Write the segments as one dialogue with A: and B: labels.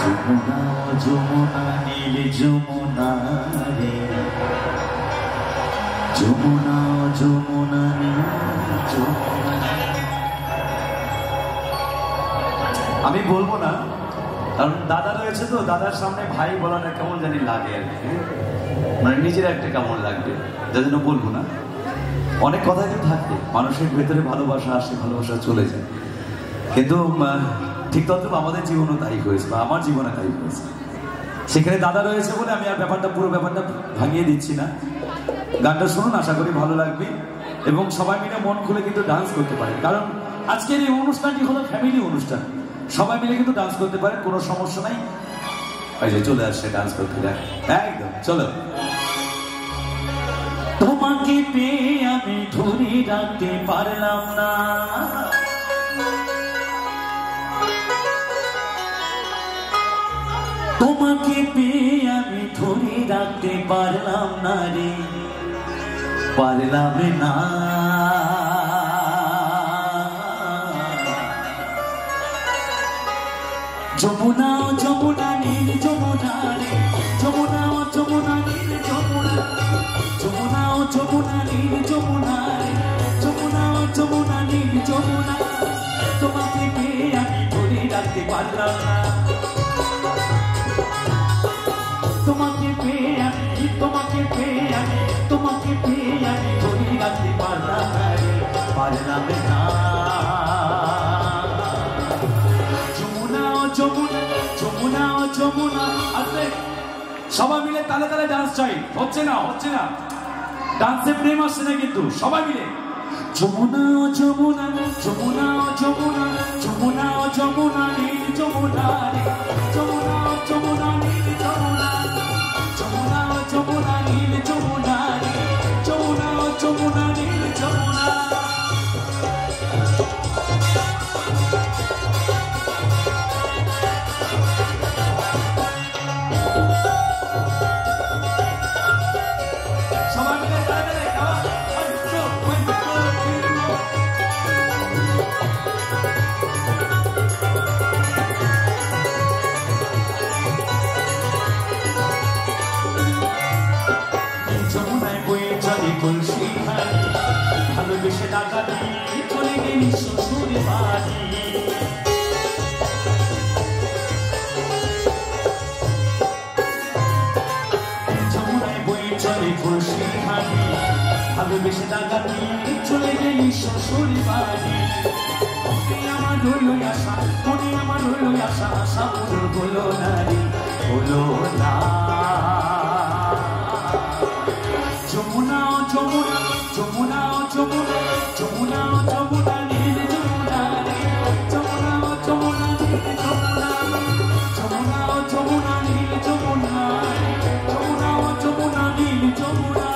A: যমুনা যমুনা নীল যমুনা রে, যমুনা যমুনা নীল যমুনা। আমি বলবো না, কারণ দাদা রয়েছে তো, দাদার সামনে ভাই বলাটা কেমন জানি লাগে আর কি, মানে নিজের একটা কেমন লাগবে, যার জন্য বলবো না। অনেক কথা কিন্তু থাকে, মানুষের ভেতরে ভালোবাসা আসে, ভালোবাসা চলে যায়, কিন্তু ঠিক তদ্রুপ আমাদের জীবনও তাই হয়েছে, বা আমার জীবনে তাই হয়েছে। সেখানে দাদা রয়েছে বলে আমি আর পুরো ব্যাপারটা ভাঙিয়ে দিচ্ছি না। গানটা শুনুন, আশা করি ভালো লাগবে, এবং সবাই মিলে মন খুলে কিন্তু ডান্স করতে পারে, কারণ আজকের এই অনুষ্ঠানটি হলো ফ্যামিলি অনুষ্ঠান, সবাই মিলে কিন্তু ডান্স করতে পারে, কোনো সমস্যা নাই। এই যে চলে আসছে ডান্স করতে, একদম চলো। তোমাকে পেয়ে আমি ধরে রাখতে পারলাম না, তোমাকে পেয়ে আমি ধরে রাখতে পারলাম না রে, পারলাম না। যমুনা যমুনা নীল যমুনা রে, যমুনা যমুনা নীল যমুনা, যমুনা যমুনা নীল যমুনা রে, যমুনা যমুনা নীল যমুনা। তোমাকে পেয়ে আমি ধরে রাখতে পারলাম না, তোমাকে পেয়ে আমি, তোমাকে পেয়ে আমি, তোমাকে পেয়ে আমি ধরে রাখতে পারলাম না রে, পারলাম না। যমুনা যমুনা যমুনা যমুনা। আসলে সবাই মিলে তালে তালে ডান্স চাই, হচ্ছে না হচ্ছে না, ডান্সে প্রেম আসছে না কিন্তু, সবাই মিলে যমুনা যমুনা যমুনা যমুনা, যমুনা যমুনা নীল যমুনা রে, যমুনা যমুনা নীল যমুনা, যমুনা যমুনা নীল যমুনা রে, যমুনা যমুনা নীল যমুনা। সবাই মিলে তালে তালে ভালোবেসে টাকা দিয়ে চলে গেলি শ্বশুর বাড়ি, যমুনায় বয়ে চলে খুশি হানি, ভালোবেসে টাকা দিয়ে চলে গেলি শ্বশুর বাড়ি। মনে আমার রইল আশা, মনে আমার রইল আশা, আশা পুরো হলো না রে, হলো না। যমুনা যমুনা যমুনা যমুনা, যমুনা যমুনা নীল যমুনা রে, যমুনা যমুনা নীল যমুনা, যমুনা যমুনা নীল যমুনা, যমুনা যমুনা নীল যমুনা।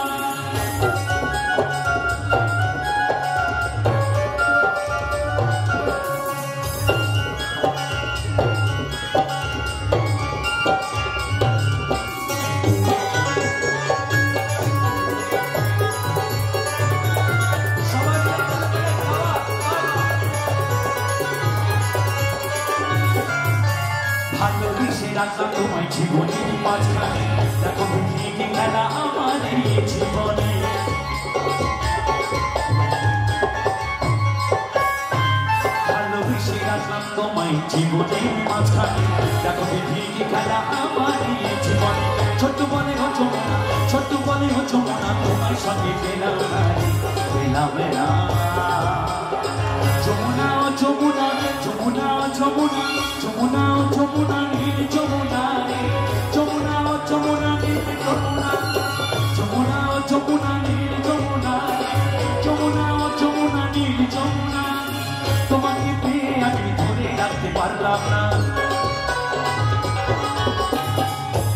A: ভালোবেসে রাখলাম তোমায় জীবনের মাঝখানে, দেখো ভিড়ে খেলা আমার এই জীবনে। ভালোবেসে রাখলাম তোমায় জীবনের মাঝখানে, দেখো ভিড়ে খেলা আমার এই জীবনে। ছোট্ট বলে ও যমুনা, ছোট্ট বলে ও যমুনা, তোমার সঙ্গে পেলাম না রে, পেলাম না। যমুনা যমুনা যমুনা যমুনা, যমুনা যমুনা নীল যমুনা রে, যমুনা যমুনা নীল যমুনা, যমুনা যমুনা নীল যমুনা, যমুনা যমুনা নীল যমুনা। তোমাকে পেয়ে আমি ধরে রাখতে পারলাম না,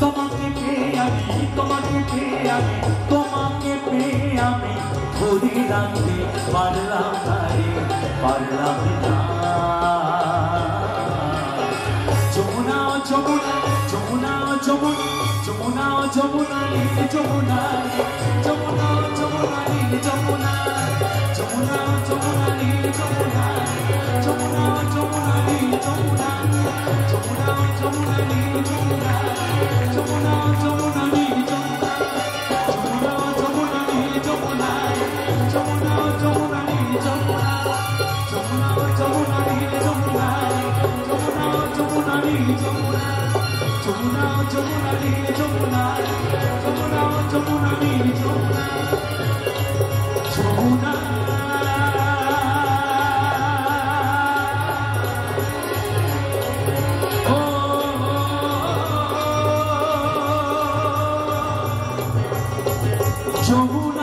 A: তোমাকে পেয়ে আমি, তোমাকে পেয়ে আমি, তোমাকে পেয়ে আমি ধরে রাখতে পারলাম না রে, পারলাম না। যমুনা যমুনা যমুনা যমুনা, যমুনা
B: যমুনা নীল যমুনা যমুনা যমুনা নীল যমুনা যমুনা যমুনা নীল যমুনা যমুনা যমুনা নীল যমুনা যমুনা যমুনা নীল যমুনা যমুনা যমুনা নীল যমুনা যমুনা যমুনা নীল যমুনা যমুনা যমুনা নীল যমুনা যমুনা যমুনা নীল যমুনা যমুনা যমুনা নীল যমুনা যমুনা যমুনা নীল যমুনা যমুনা যমুনা নীল যমুনা যমুনা যমুনা